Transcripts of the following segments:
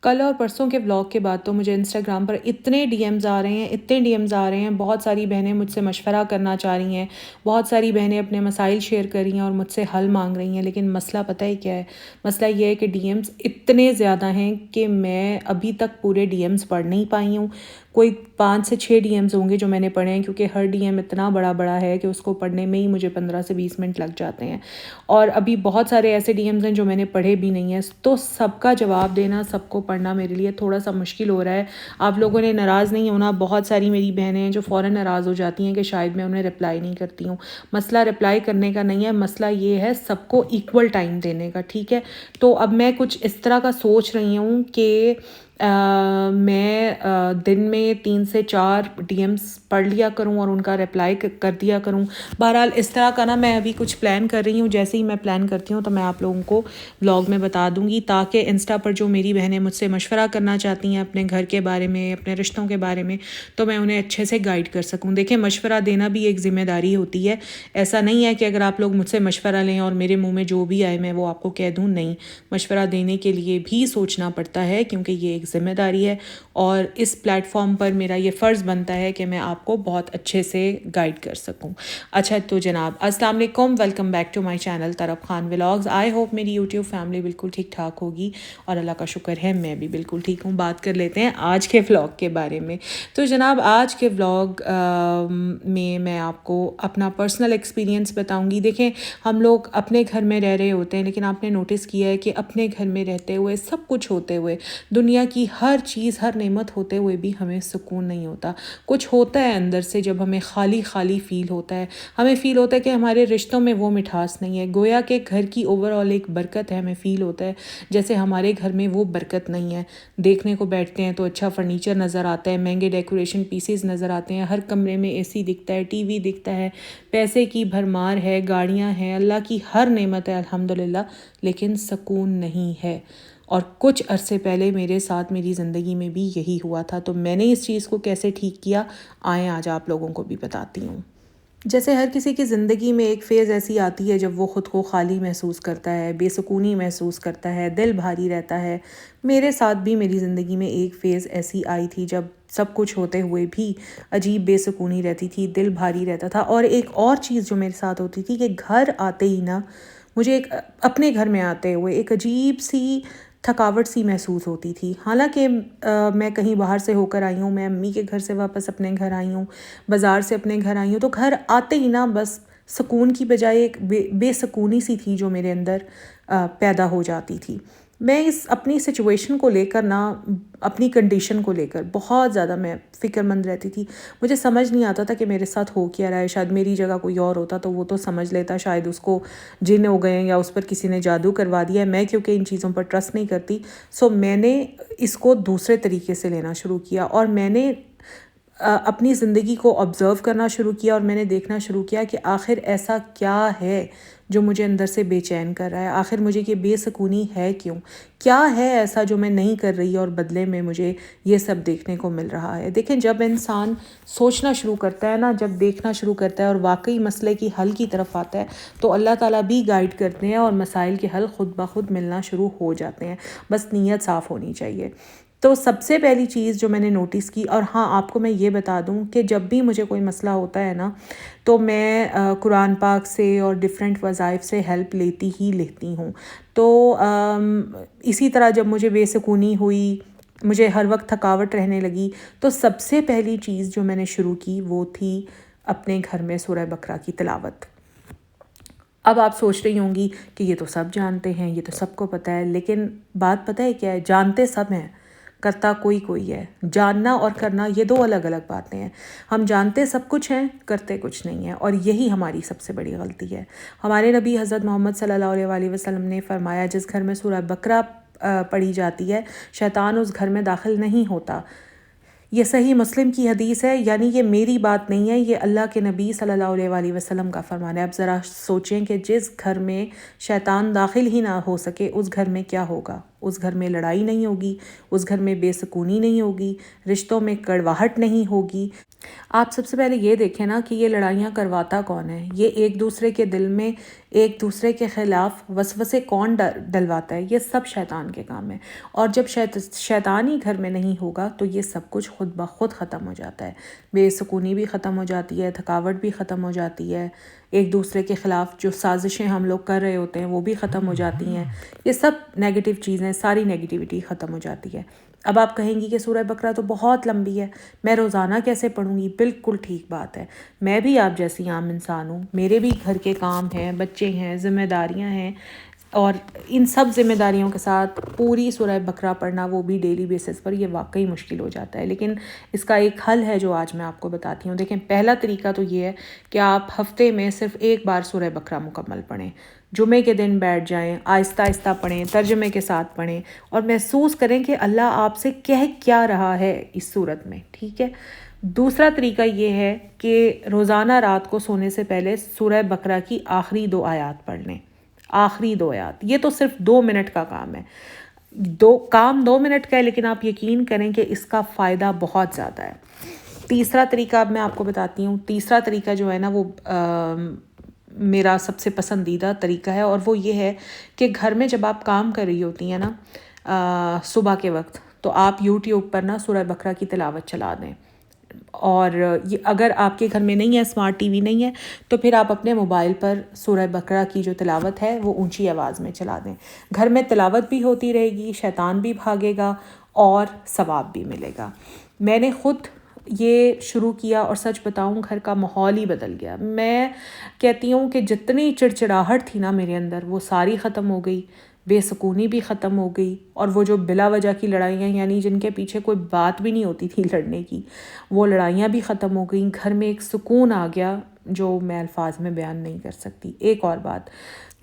کل اور پرسوں کے ولاگ کے بعد تو مجھے انسٹاگرام پر اتنے ڈی ایمز آ رہے ہیں. بہت ساری بہنیں مجھ سے مشورہ کرنا چاہ رہی ہیں, بہت ساری بہنیں اپنے مسائل شیئر کر رہی ہیں اور مجھ سے حل مانگ رہی ہیں. لیکن مسئلہ پتہ ہی کیا ہے؟ مسئلہ یہ ہے کہ ڈی ایمز اتنے زیادہ ہیں کہ میں ابھی تک پورے ڈی ایمز پڑھ نہیں پائی ہوں. کوئی 5 سے 6 ڈی ایمز ہوں گے جو میں نے پڑھے ہیں, کیونکہ ہر ڈی ایم اتنا بڑا ہے کہ اس کو پڑھنے میں ہی مجھے 15 سے 20 منٹ لگ جاتے ہیں. اور ابھی بہت سارے ایسے ڈی ایمز ہیں جو میں نے پڑھے بھی نہیں ہیں. تو سب کا جواب دینا, سب کو پڑھنا میرے لیے تھوڑا سا مشکل ہو رہا ہے. آپ لوگوں نے ناراض نہیں ہونا. بہت ساری میری بہنیں ہیں جو فوراً ناراض ہو جاتی ہیں کہ شاید میں انہیں رپلائی نہیں کرتی ہوں. مسئلہ رپلائی کرنے کا نہیں ہے, مسئلہ یہ ہے سب کو ایکول ٹائم دینے کا. ٹھیک ہے, تو اب میں کچھ اس طرح کا سوچ رہی ہوں کہ میں دن میں 3 سے 4 ڈی ایمز پڑھ لیا کروں اور ان کا رپلائی کر دیا کروں. بہرحال اس طرح کا نا میں ابھی کچھ پلان کر رہی ہوں. جیسے ہی میں پلان کرتی ہوں تو میں آپ لوگوں کو ولاگ میں بتا دوں گی, تاکہ انسٹا پر جو میری بہنیں مجھ سے مشورہ کرنا چاہتی ہیں اپنے گھر کے بارے میں, اپنے رشتوں کے بارے میں, تو میں انہیں اچھے سے گائیڈ کر سکوں. دیکھیں, مشورہ دینا بھی ایک ذمہ داری ہوتی ہے. ایسا نہیں ہے کہ اگر آپ لوگ مجھ سے مشورہ لیں اور میرے منہ میں جو بھی آئے میں وہ آپ کو کہہ دوں. نہیں, مشورہ دینے کے لیے بھی سوچنا پڑتا ہے, کیونکہ یہ ایک ذمہ داری ہے اور اس پلیٹ فارم پر میرا یہ فرض بنتا ہے کہ میں آپ کو بہت اچھے سے گائیڈ کر سکوں. اچھا تو جناب, السلام علیکم, welcome back to my channel Tarab Khan vlogs. I hope میری یوٹیوب فیملی بالکل ٹھیک ٹھاک ہوگی, اور اللہ کا شکر ہے میں بھی بالکل ٹھیک ہوں. بات کر لیتے ہیں آج کے ولاگ کے بارے میں. تو جناب, آج کے ولاگ میں آپ کو اپنا پرسنل ایکسپیرینس بتاؤں گی. دیکھیں, ہم لوگ اپنے گھر میں رہ رہے ہوتے ہیں, لیکن آپ نے نوٹس کیا ہے کہ اپنے گھر میں رہتے ہوئے, سب کچھ ہوتے ہوئے, دنیا کی ہر چیز, ہر نعمت ہوتے ہوئے بھی ہمیں سکون نہیں ہوتا. کچھ ہوتا ہے اندر سے جب ہمیں خالی خالی فیل ہوتا ہے. ہمیں فیل ہوتا ہے کہ ہمارے رشتوں میں وہ مٹھاس نہیں ہے. گویا کہ گھر کی اوور آل ایک برکت ہے. ہمیں فیل ہوتا ہے جیسے ہمارے گھر میں وہ برکت نہیں ہے. دیکھنے کو بیٹھتے ہیں تو اچھا فرنیچر نظر آتا ہے, مہنگے ڈیکوریشن پیسز نظر آتے ہیں, ہر کمرے میں اے سی دکھتا ہے, ٹی وی دکھتا ہے, پیسے کی بھرمار ہے, گاڑیاں ہیں, اللہ کی ہر نعمت ہے الحمدللہ, لیکن سکون نہیں ہے. اور کچھ عرصے پہلے میرے ساتھ میری زندگی میں بھی یہی ہوا تھا. تو میں نے اس چیز کو کیسے ٹھیک کیا, آئیں آج آپ لوگوں کو بھی بتاتی ہوں. جیسے ہر کسی کی زندگی میں ایک فیز ایسی آتی ہے جب وہ خود کو خالی محسوس کرتا ہے, بے سکونی محسوس کرتا ہے, دل بھاری رہتا ہے. میرے ساتھ بھی میری زندگی میں ایک فیز ایسی آئی تھی جب سب کچھ ہوتے ہوئے بھی عجیب بے سکونی رہتی تھی, دل بھاری رہتا تھا. اور ایک اور چیز جو میرے ساتھ ہوتی تھی کہ گھر آتے ہی نا مجھے اپنے گھر میں آتے ہوئے ایک عجیب سی تھکاوٹ سی محسوس ہوتی تھی. حالانکہ میں کہیں باہر سے ہو کر آئی ہوں, میں امی کے گھر سے واپس اپنے گھر آئی ہوں, بازار سے اپنے گھر آئی ہوں, تو گھر آتے ہی نا بس سکون کی بجائے ایک بے سکونی سی تھی جو میرے اندر پیدا ہو جاتی تھی. میں اس اپنی سچویشن کو لے کر نا, اپنی کنڈیشن کو لے کر بہت زیادہ میں فکر مند رہتی تھی. مجھے سمجھ نہیں آتا تھا کہ میرے ساتھ ہو کیا رہا ہے. شاید میری جگہ کوئی اور ہوتا تو وہ تو سمجھ لیتا, شاید اس کو جن ہو گئے ہیں یا اس پر کسی نے جادو کروا دیا ہے. میں کیونکہ ان چیزوں پر ٹرسٹ نہیں کرتی, سو میں نے اس کو دوسرے طریقے سے لینا شروع کیا, اور میں نے اپنی زندگی کو آبزرو کرنا شروع کیا, اور میں نے دیکھنا شروع کیا کہ آخر ایسا کیا ہے جو مجھے اندر سے بے چین کر رہا ہے. آخر مجھے یہ بے سکونی ہے کیوں, کیا ہے ایسا جو میں نہیں کر رہی اور بدلے میں مجھے یہ سب دیکھنے کو مل رہا ہے. دیکھیں, جب انسان سوچنا شروع کرتا ہے نا, جب دیکھنا شروع کرتا ہے اور واقعی مسئلے کی حل کی طرف آتا ہے, تو اللہ تعالیٰ بھی گائیڈ کرتے ہیں اور مسائل کے حل خود بخود ملنا شروع ہو جاتے ہیں. بس نیت صاف ہونی چاہیے. تو سب سے پہلی چیز جو میں نے نوٹس کی, اور ہاں آپ کو میں یہ بتا دوں کہ جب بھی مجھے کوئی مسئلہ ہوتا ہے نا, تو میں قرآن پاک سے اور ڈیفرنٹ وظائف سے ہیلپ لیتی ہوں. تو اسی طرح جب مجھے بے سکونی ہوئی, مجھے ہر وقت تھکاوٹ رہنے لگی, تو سب سے پہلی چیز جو میں نے شروع کی وہ تھی اپنے گھر میں سورہ بقرہ کی تلاوت. اب آپ سوچ رہی ہوں گی کہ یہ تو سب جانتے ہیں, یہ تو سب کو پتہ ہے, لیکن بات پتہ ہے کیا ہے, جانتے سب ہیں, کرتا کوئی ہے. جاننا اور کرنا یہ دو الگ الگ باتیں ہیں. ہم جانتے سب کچھ ہیں, کرتے کچھ نہیں ہیں, اور یہی ہماری سب سے بڑی غلطی ہے. ہمارے نبی حضرت محمد صلی اللہ علیہ وسلم نے فرمایا, جس گھر میں سورہ بقرہ پڑھی جاتی ہے شیطان اس گھر میں داخل نہیں ہوتا. یہ صحیح مسلم کی حدیث ہے, یعنی یہ میری بات نہیں ہے, یہ اللہ کے نبی صلی اللہ علیہ وسلم کا فرمان ہے. اب ذرا سوچیں کہ جس گھر میں شیطان داخل ہی نہ ہو سکے, اس گھر میں کیا ہوگا. اس گھر میں لڑائی نہیں ہوگی, اس گھر میں بے سکونی نہیں ہوگی, رشتوں میں کڑواہٹ نہیں ہوگی, آپ سب سے پہلے یہ دیکھیں نا کہ یہ لڑائیاں کرواتا کون ہے، یہ ایک دوسرے کے دل میں ایک دوسرے کے خلاف وسوسے کون ڈلواتا ہے، یہ سب شیطان کے کام ہے۔ اور جب شیطان ہی گھر میں نہیں ہوگا تو یہ سب کچھ خود بخود ختم ہو جاتا ہے، بے سکونی بھی ختم ہو جاتی ہے، تھکاوٹ بھی ختم ہو جاتی ہے، ایک دوسرے کے خلاف جو سازشیں ہم لوگ کر رہے ہوتے ہیں وہ بھی ختم ہو جاتی ہیں، یہ سب نیگیٹو چیزیں، ساری نیگیٹیوٹی ختم ہو جاتی ہے۔ اب آپ کہیں گی کہ سورہ بقرہ تو بہت لمبی ہے، میں روزانہ کیسے پڑھوں گی؟ بالکل ٹھیک بات ہے، میں بھی آپ جیسی عام انسان ہوں، میرے بھی گھر کے کام ہیں، بچے ہیں، ذمہ داریاں ہیں، اور ان سب ذمہ داریوں کے ساتھ پوری سورہ بقرہ پڑھنا، وہ بھی ڈیلی بیسس پر، یہ واقعی مشکل ہو جاتا ہے۔ لیکن اس کا ایک حل ہے جو آج میں آپ کو بتاتی ہوں۔ دیکھیں، پہلا طریقہ تو یہ ہے کہ آپ ہفتے میں صرف ایک بار سورہ بقرہ مکمل پڑھیں، جمعے کے دن بیٹھ جائیں، آہستہ آہستہ پڑھیں، ترجمے کے ساتھ پڑھیں، اور محسوس کریں کہ اللہ آپ سے کہہ کیا رہا ہے اس صورت میں، ٹھیک ہے؟ دوسرا طریقہ یہ ہے کہ روزانہ رات کو سونے سے پہلے سورہ بقرہ کی آخری 2 آیات پڑھ لیں، آخری 2 آیات، یہ تو صرف 2 منٹ کا کام ہے، 2 منٹ کا ہے، لیکن آپ یقین کریں کہ اس کا فائدہ بہت زیادہ ہے۔ تیسرا طریقہ اب میں آپ کو بتاتی ہوں، تیسرا طریقہ جو ہے نا وہ میرا سب سے پسندیدہ طریقہ ہے، اور وہ یہ ہے کہ گھر میں جب آپ کام کر رہی ہوتی ہیں نا صبح کے وقت، تو آپ یوٹیوب پر نا سورہ بقرہ کی تلاوت چلا دیں، اور یہ اگر آپ کے گھر میں نہیں ہے، اسمارٹ ٹی وی نہیں ہے، تو پھر آپ اپنے موبائل پر سورہ بقرہ کی جو تلاوت ہے وہ اونچی آواز میں چلا دیں، گھر میں تلاوت بھی ہوتی رہے گی، شیطان بھی بھاگے گا اور ثواب بھی ملے گا۔ میں نے خود یہ شروع کیا اور سچ بتاؤں گھر کا ماحول ہی بدل گیا۔ میں کہتی ہوں کہ جتنی چڑچڑاہٹ تھی نا میرے اندر وہ ساری ختم ہو گئی، بے سکونی بھی ختم ہو گئی، اور وہ جو بلا وجہ کی لڑائیاں، یعنی جن کے پیچھے کوئی بات بھی نہیں ہوتی تھی لڑنے کی، وہ لڑائیاں بھی ختم ہو گئیں، گھر میں ایک سکون آ گیا جو میں الفاظ میں بیان نہیں کر سکتی۔ ایک اور بات،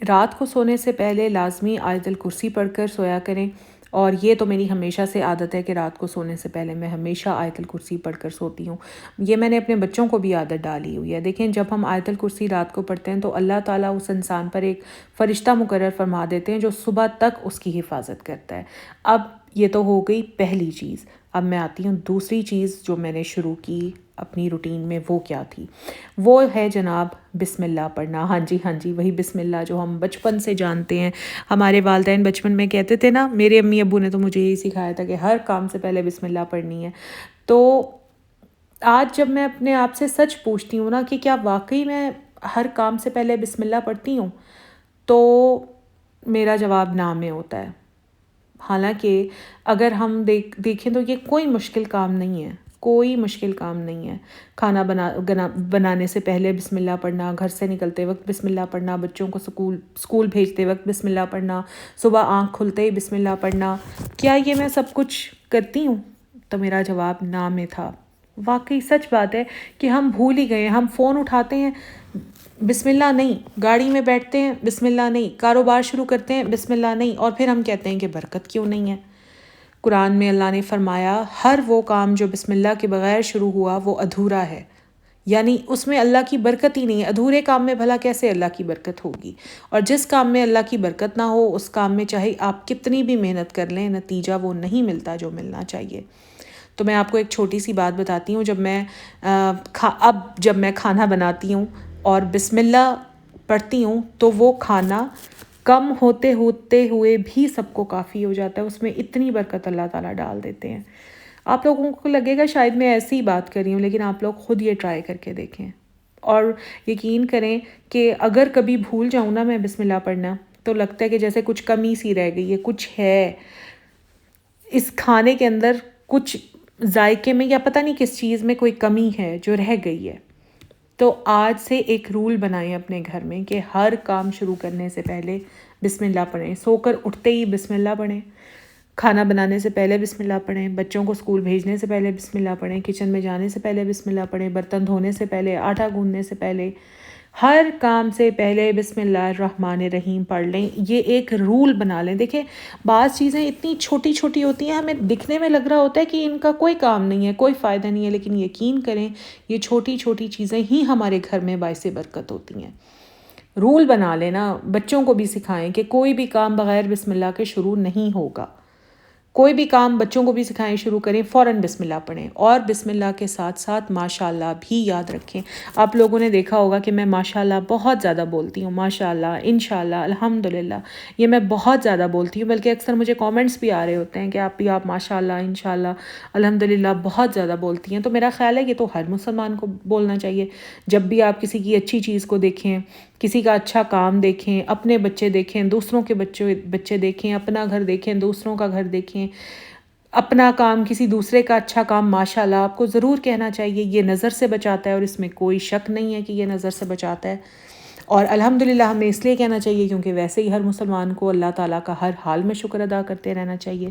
رات کو سونے سے پہلے لازمی آیت الکرسی پڑھ کر سویا کریں، اور یہ تو میری ہمیشہ سے عادت ہے کہ رات کو سونے سے پہلے میں ہمیشہ آیت الکرسی پڑھ کر سوتی ہوں۔ یہ میں نے اپنے بچوں کو بھی عادت ڈالی ہوئی ہے۔ دیکھیں، جب ہم آیت الکرسی رات کو پڑھتے ہیں تو اللہ تعالیٰ اس انسان پر ایک فرشتہ مقرر فرما دیتے ہیں جو صبح تک اس کی حفاظت کرتا ہے۔ اب یہ تو ہو گئی پہلی چیز، اب میں آتی ہوں دوسری چیز جو میں نے شروع کی اپنی روٹین میں، وہ کیا تھی؟ وہ ہے جناب بسم اللہ پڑھنا۔ ہاں جی، وہی بسم اللہ جو ہم بچپن سے جانتے ہیں، ہمارے والدین بچپن میں کہتے تھے نا، میرے امی ابو نے تو مجھے یہی سکھایا تھا کہ ہر کام سے پہلے بسم اللہ پڑھنی ہے۔ تو آج جب میں اپنے آپ سے سچ پوچھتی ہوں نا کہ کیا واقعی میں ہر کام سے پہلے بسم اللہ پڑھتی ہوں، تو میرا جواب نہ میں ہوتا ہے۔ حالانکہ اگر ہم دیکھیں تو یہ کوئی مشکل کام نہیں ہے، کوئی مشکل کام نہیں ہے۔ کھانا بنانے سے پہلے بسم اللہ پڑھنا، گھر سے نکلتے وقت بسم اللہ پڑھنا، بچوں کو اسکول بھیجتے وقت بسم اللہ پڑھنا، صبح آنکھ کھلتے ہی بسم اللہ پڑھنا، کیا یہ میں سب کچھ کرتی ہوں؟ تو میرا جواب نہ میں تھا۔ واقعی سچ بات ہے کہ ہم بھول ہی گئے، ہم فون اٹھاتے ہیں بسم اللہ نہیں، گاڑی میں بیٹھتے ہیں بسم اللہ نہیں، کاروبار شروع کرتے ہیں بسم اللہ نہیں، اور پھر ہم کہتے ہیں کہ برکت کیوں نہیں ہے؟ قرآن میں اللہ نے فرمایا ہر وہ کام جو بسم اللہ کے بغیر شروع ہوا وہ ادھورا ہے، یعنی اس میں اللہ کی برکت ہی نہیں ہے۔ ادھورے کام میں بھلا کیسے اللہ کی برکت ہوگی؟ اور جس کام میں اللہ کی برکت نہ ہو، اس کام میں چاہے آپ کتنی بھی محنت کر لیں، نتیجہ وہ نہیں ملتا جو ملنا چاہیے۔ تو میں آپ کو ایک چھوٹی سی بات بتاتی ہوں، جب میں کھانا بناتی ہوں اور بسم اللہ پڑھتی ہوں تو وہ کھانا کم ہوتے ہوئے بھی سب کو کافی ہو جاتا ہے، اس میں اتنی برکت اللہ تعالیٰ ڈال دیتے ہیں۔ آپ لوگوں کو لگے گا شاید میں ایسی ہی بات کر رہی ہوں، لیکن آپ لوگ خود یہ ٹرائی کر کے دیکھیں، اور یقین کریں کہ اگر کبھی بھول جاؤں نا میں بسم اللہ پڑھنا، تو لگتا ہے کہ جیسے کچھ کمی سی رہ گئی ہے، کچھ ہے اس کھانے کے اندر، کچھ ذائقے میں یا پتہ نہیں کس چیز میں کوئی کمی ہے جو رہ گئی ہے۔ تو آج سے ایک رول بنائیں اپنے گھر میں کہ ہر کام شروع کرنے سے پہلے بسم اللہ پڑھیں، سو کر اٹھتے ہی بسم اللہ پڑھیں، کھانا بنانے سے پہلے بسم اللہ پڑھیں، بچوں کو اسکول بھیجنے سے پہلے بسم اللہ پڑھیں، کچن میں جانے سے پہلے بسم اللہ پڑھیں، برتن دھونے سے پہلے، آٹا گوندنے سے پہلے، ہر کام سے پہلے بسم اللہ الرحمن الرحیم پڑھ لیں۔ یہ ایک رول بنا لیں۔ دیکھیں، بعض چیزیں اتنی چھوٹی چھوٹی ہوتی ہیں، ہمیں دکھنے میں لگ رہا ہوتا ہے کہ ان کا کوئی کام نہیں ہے، کوئی فائدہ نہیں ہے، لیکن یقین کریں یہ چھوٹی چھوٹی چیزیں ہی ہمارے گھر میں باعث برکت ہوتی ہیں۔ رول بنا لینا، بچوں کو بھی سکھائیں کہ کوئی بھی کام بغیر بسم اللہ کے شروع نہیں ہوگا۔ کوئی بھی کام بچوں کو بھی سکھائیں شروع کریں فوراً بسم اللہ پڑھیں، اور بسم اللہ کے ساتھ ساتھ ماشاء اللہ بھی یاد رکھیں۔ آپ لوگوں نے دیکھا ہوگا کہ میں ماشاء اللہ بہت زیادہ بولتی ہوں، ماشاء اللہ، انشاء اللہ، الحمدللہ، یہ میں بہت زیادہ بولتی ہوں، بلکہ اکثر مجھے کامنٹس بھی آ رہے ہوتے ہیں کہ آپ ماشاء اللہ، انشاء اللہ، الحمدللہ بہت زیادہ بولتی ہیں۔ تو میرا خیال ہے کہ تو ہر مسلمان کو بولنا چاہیے۔ جب بھی آپ کسی کی اچھی چیز کو دیکھیں، کسی کا اچھا کام دیکھیں، اپنے بچے دیکھیں، دوسروں کے بچے دیکھیں، اپنا گھر دیکھیں، دوسروں کا گھر دیکھیں، اپنا کام کسی دوسرے کا اچھا کام ماشاء اللہ آپ کو ضرور کہنا چاہیے۔ یہ نظر سے بچاتا ہے، اور اس میں کوئی شک نہیں ہے کہ یہ نظر سے بچاتا ہے، اور الحمدللہ ہمیں اس لیے کہنا چاہیے کیونکہ ویسے ہی ہر مسلمان کو اللہ تعالیٰ کا ہر حال میں شکر ادا کرتے رہنا چاہیے۔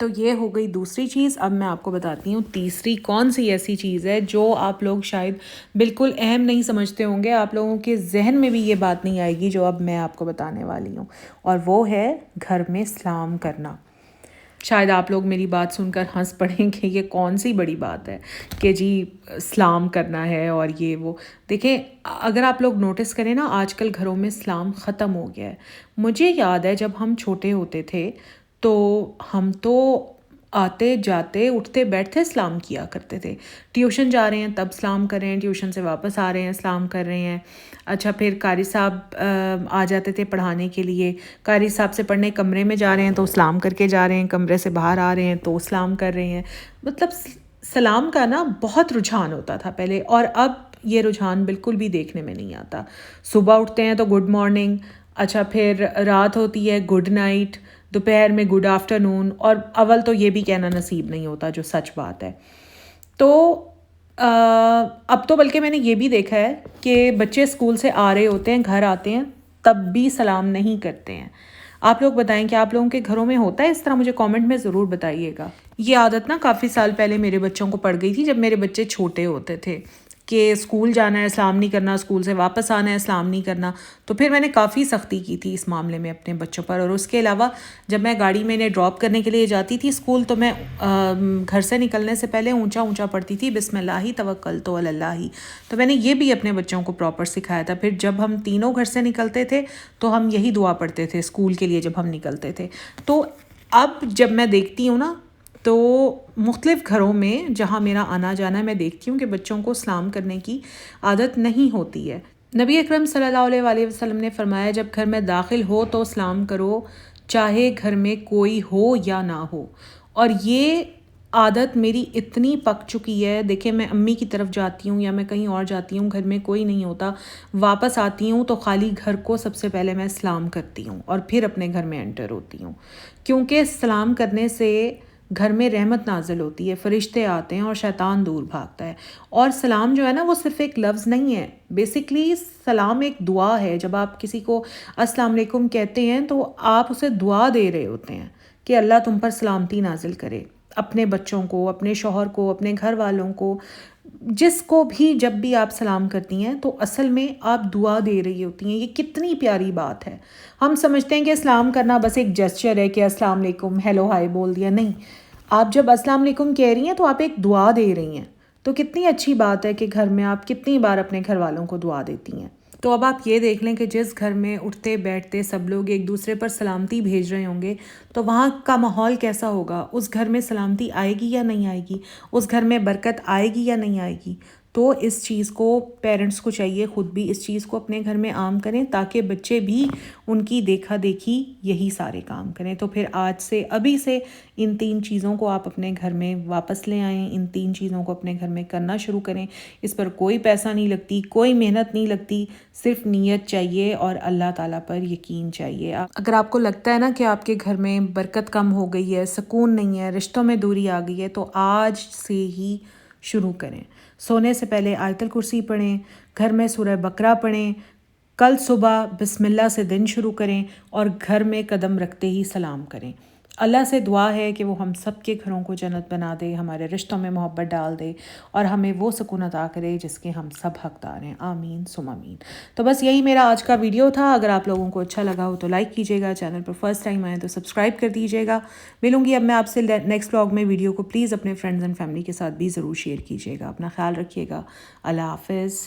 تو یہ ہو گئی دوسری چیز۔ اب میں آپ کو بتاتی ہوں تیسری کون سی ایسی چیز ہے جو آپ لوگ شاید بالکل اہم نہیں سمجھتے ہوں گے، آپ لوگوں کے ذہن میں بھی یہ بات نہیں آئے گی جو اب میں آپ کو بتانے والی ہوں، اور وہ ہے گھر میں سلام کرنا۔ شاید آپ لوگ میری بات سن کر ہنس پڑیں کہ یہ کون سی بڑی بات ہے کہ جی سلام کرنا ہے اور یہ وہ۔ دیکھیں، اگر آپ لوگ نوٹس کریں نا، آج کل گھروں میں سلام ختم ہو گیا ہے۔ مجھے یاد ہے جب ہم چھوٹے ہوتے تھے تو ہم تو آتے جاتے اٹھتے بیٹھتے سلام کیا کرتے تھے۔ ٹیوشن جا رہے ہیں تب سلام کر رہے ہیں، ٹیوشن سے واپس آ رہے ہیں سلام کر رہے ہیں۔ اچھا، پھر قاری صاحب آ جاتے تھے پڑھانے کے لیے، قاری صاحب سے پڑھنے کمرے میں جا رہے ہیں تو سلام کر کے جا رہے ہیں، کمرے سے باہر آ رہے ہیں تو سلام کر رہے ہیں۔ مطلب سلام کا نا بہت رجحان ہوتا تھا پہلے، اور اب یہ رجحان بالکل بھی دیکھنے میں نہیں آتا۔ صبح اٹھتے ہیں تو گڈ مارننگ، اچھا پھر رات ہوتی ہے گڈ نائٹ، دوپہر میں گڈ آفٹر نون، اور اول تو یہ بھی کہنا نصیب نہیں ہوتا، جو سچ بات ہے۔ تو اب تو بلکہ میں نے یہ بھی دیکھا ہے کہ بچے اسکول سے آ رہے ہوتے ہیں، گھر آتے ہیں، تب بھی سلام نہیں کرتے ہیں۔ آپ لوگ بتائیں کہ آپ لوگوں کے گھروں میں ہوتا ہے اس طرح؟ مجھے کامنٹ میں ضرور بتائیے گا۔ یہ عادت نا کافی سال پہلے میرے بچوں کو پڑ گئی تھی، جب میرے بچے چھوٹے ہوتے تھے، کہ اسکول جانا ہے سلام نہیں کرنا، اسکول سے واپس آنا ہے سلام نہیں کرنا۔ تو پھر میں نے کافی سختی کی تھی اس معاملے میں اپنے بچوں پر، اور اس کے علاوہ جب میں گاڑی میں انہیں ڈراپ کرنے کے لیے جاتی تھی اسکول، تو میں گھر سے نکلنے سے پہلے اونچا اونچا پڑھتی تھی بسم اللہ توکلت علی اللہ۔ تو میں نے یہ بھی اپنے بچوں کو پراپر سکھایا تھا۔ پھر جب ہم تینوں گھر سے نکلتے تھے تو ہم یہی دعا پڑھتے تھے اسکول کے لیے جب ہم نکلتے تھے۔ تو اب جب میں دیکھتی ہوں نا، تو مختلف گھروں میں جہاں میرا آنا جانا ہے، میں دیکھتی ہوں کہ بچوں کو سلام کرنے کی عادت نہیں ہوتی ہے۔ نبی اکرم صلی اللہ علیہ وآلہ وسلم نے فرمایا جب گھر میں داخل ہو تو سلام کرو، چاہے گھر میں کوئی ہو یا نہ ہو۔ اور یہ عادت میری اتنی پک چکی ہے، دیکھیں میں امی کی طرف جاتی ہوں یا میں کہیں اور جاتی ہوں، گھر میں کوئی نہیں ہوتا، واپس آتی ہوں تو خالی گھر کو سب سے پہلے میں سلام کرتی ہوں اور پھر اپنے گھر میں انٹر ہوتی ہوں، کیونکہ سلام کرنے سے گھر میں رحمت نازل ہوتی ہے، فرشتے آتے ہیں اور شیطان دور بھاگتا ہے۔ اور سلام جو ہے نا وہ صرف ایک لفظ نہیں ہے، بیسکلی سلام ایک دعا ہے۔ جب آپ کسی کو السلام علیکم کہتے ہیں تو آپ اسے دعا دے رہے ہوتے ہیں کہ اللہ تم پر سلامتی نازل کرے، اپنے بچوں کو، اپنے شوہر کو، اپنے گھر والوں کو، جس کو بھی جب بھی آپ سلام کرتی ہیں تو اصل میں آپ دعا دے رہی ہوتی ہیں۔ یہ کتنی پیاری بات ہے۔ ہم سمجھتے ہیں کہ سلام کرنا بس ایک جسچر ہے کہ السلام علیکم، ہیلو ہائی بول دیا، نہیں، آپ جب السلام علیکم کہہ رہی ہیں تو آپ ایک دعا دے رہی ہیں۔ تو کتنی اچھی بات ہے کہ گھر میں آپ کتنی بار اپنے گھر والوں کو دعا دیتی ہیں۔ تو اب آپ یہ دیکھ لیں کہ جس گھر میں اٹھتے بیٹھتے سب لوگ ایک دوسرے پر سلامتی بھیج رہے ہوں گے تو وہاں کا ماحول کیسا ہوگا؟ اس گھر میں سلامتی آئے گی یا نہیں آئے گی؟ اس گھر میں برکت آئے گی یا نہیں آئے گی؟ تو اس چیز کو پیرنٹس کو چاہیے خود بھی اس چیز کو اپنے گھر میں عام کریں، تاکہ بچے بھی ان کی دیکھا دیکھی یہی سارے کام کریں۔ تو پھر آج سے، ابھی سے ان 3 چیزوں کو آپ اپنے گھر میں واپس لے آئیں، ان 3 چیزوں کو اپنے گھر میں کرنا شروع کریں۔ اس پر کوئی پیسہ نہیں لگتی، کوئی محنت نہیں لگتی، صرف نیت چاہیے اور اللہ تعالیٰ پر یقین چاہیے۔ اگر آپ کو لگتا ہے نا کہ آپ کے گھر میں برکت کم ہو گئی ہے، سکون نہیں ہے، رشتوں میں دوری آ گئی ہے، تو آج سے ہی شروع کریں۔ سونے سے پہلے آیت الکرسی پڑھیں، گھر میں سورہ بقرہ پڑھیں، کل صبح بسم اللہ سے دن شروع کریں، اور گھر میں قدم رکھتے ہی سلام کریں۔ اللہ سے دعا ہے کہ وہ ہم سب کے گھروں کو جنت بنا دے، ہمارے رشتوں میں محبت ڈال دے، اور ہمیں وہ سکون عطا کرے جس کے ہم سب حقدار ہیں۔ آمین ثم آمین۔ تو بس یہی میرا آج کا ویڈیو تھا۔ اگر آپ لوگوں کو اچھا لگا ہو تو لائک کیجیے گا، چینل پر فرسٹ ٹائم آئیں تو سبسکرائب کر دیجیے گا۔ ملوں گی اب میں آپ سے نیکسٹ ولاگ میں۔ ویڈیو کو پلیز اپنے فرینڈز اینڈ فیملی کے ساتھ بھی ضرور شیئر کیجیے گا۔ اپنا خیال رکھیے گا۔ اللہ حافظ۔